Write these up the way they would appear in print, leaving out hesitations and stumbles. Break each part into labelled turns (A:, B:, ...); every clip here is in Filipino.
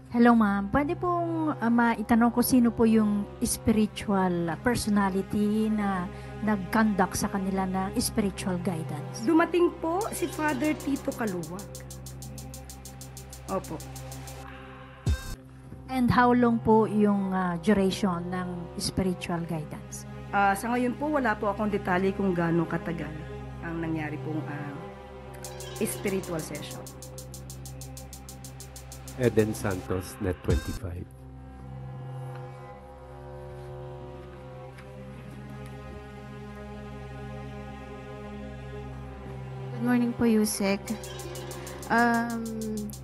A: Hello ma'am, pwede pong maitanong ko sino po yung spiritual personality na nag-conduct sa kanila ng spiritual guidance?
B: Dumating po si Father Tito Kaluwag. Opo.
A: And how long po yung duration ng spiritual guidance?
B: Sa ngayon po, wala po akong detalye kung gaano katagal ang nangyari pong spiritual session.
C: Eden Santos, Net 25.
D: Good morning po, Yusek.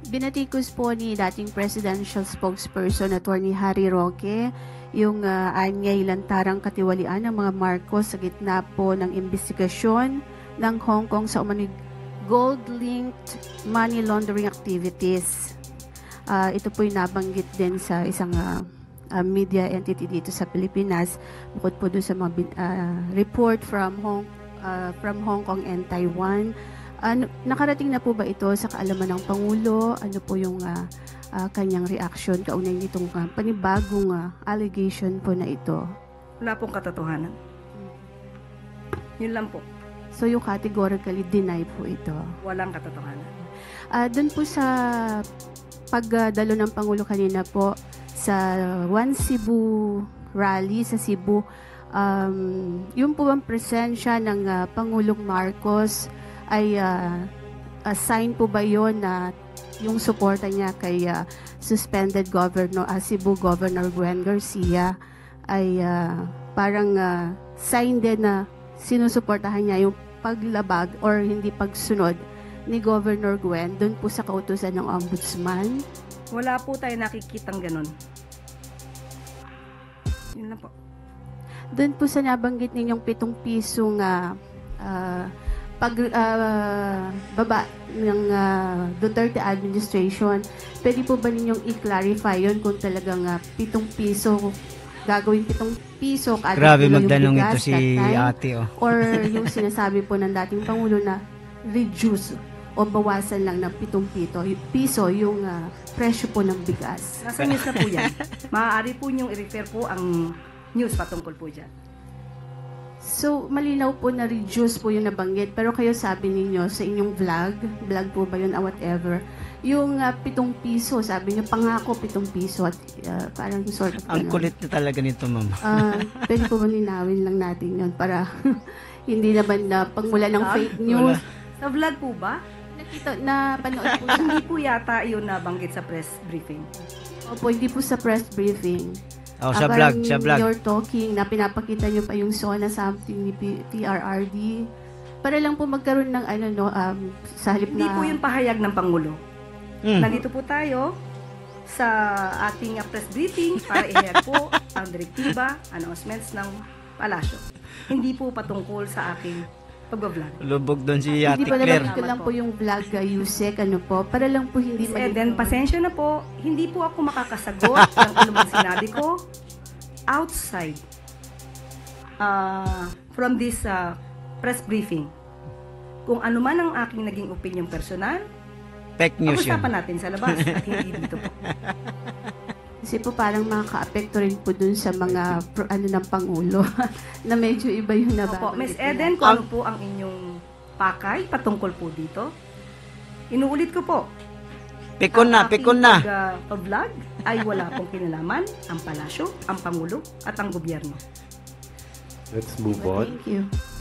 D: Binatikos po ni dating presidential spokesperson Attorney Harry Roque yung anyay lantarang katiwalian ng mga Marcos sa gitna po ng investigasyon ng Hong Kong sa umano'y gold-linked money laundering activities. Ito po yung nabanggit din sa isang media entity dito sa Pilipinas, bukod po doon sa mga report from Hong Kong and Taiwan. Nakarating na po ba ito sa kaalaman ng Pangulo? Ano po yung kanyang reaction kaunay nitong panibagong allegation po na ito?
B: Wala pong katotohanan. Yun lang po.
D: So you categorically deny po ito?
B: Walang katotohanan.
D: Doon po sa pagdalo ng Pangulo kanina po sa One Cebu rally sa Cebu, yung po ang presensya ng Pangulong Marcos ay sign po ba yun na yung suporta niya kay suspended Cebu Governor Gwen Garcia ay parang sign din na sinusuportahan niya yung paglabag or hindi pagsunod ni Governor Gwen doon po sa kautusan ng Ombudsman?
B: Wala po tayo nakikitang ganun. Yun lang po.
D: Doon po sa nabanggit ninyong 7 pisong baba ng Duterte administration, pwede po ba ninyong i-clarify yun kung talagang 7 piso, gagawin 7 piso kada
E: Grabe
D: kilo yung
E: magdanong
D: bigas
E: ito si
D: that time?
E: ate, oh.
D: Or yung sinasabi po ng dating Pangulo na reduce o bawasan lang ng 7 piso yung presyo po ng bigas.
B: Nasa news na po yan. Maaari po niyong i-refer po ang news patungkol po dyan.
D: So, malinaw po na reduce po yung nabanggit. Pero kayo sabi ninyo sa inyong vlog po ba yun, whatever, yung 7 piso, sabi niyo, pangako 7 piso at parang sort of...
E: Ang kulit na talaga nito, ma'am.
D: Pwede po malinawin lang natin yun para hindi naman na pagmula ng fake news.
B: Sa vlog po ba?
D: Nakita na panood po sa...
B: Hindi po yata yun nabanggit sa press briefing.
D: Opo, hindi po sa press briefing.
E: Oh, sa vlog, sa vlog.
D: You're talking na pinapakita niyo pa yung SONA something ni PRRD. Para lang po magkaroon ng sa halip
B: Hindi
D: na...
B: po yun pahayag ng Pangulo. Nandito po tayo sa ating press briefing para i-hear po ang direktiba, announcements ng palasyo. Hindi po patungkol sa aking pag-vlog.
E: Lubog doon si Ate
D: Hindi pa
E: Claire.
D: naman ko lang po yung vlog, Yusek, para lang po hindi
B: Then, pasensya na po, hindi po ako makakasagot ng anumang sinabi ko outside from this press briefing. Kung ano man ang aking naging opinion personal,
E: Fake news yun.
B: pag-usapan natin sa labas at hindi dito po.
D: Kasi po parang makaka-apekto rin po dun sa mga ng Pangulo na medyo iba yung
B: Opo,
D: nababanggit.
B: Ms. Eden, kung ano po ang inyong pakay patungkol po dito, inuulit ko po.
E: Pikon na, pikon na.
B: Pag-vlog ay wala pong kinalaman ang palasyo, ang Pangulo at ang gobyerno.
C: Let's move on.
D: Thank you.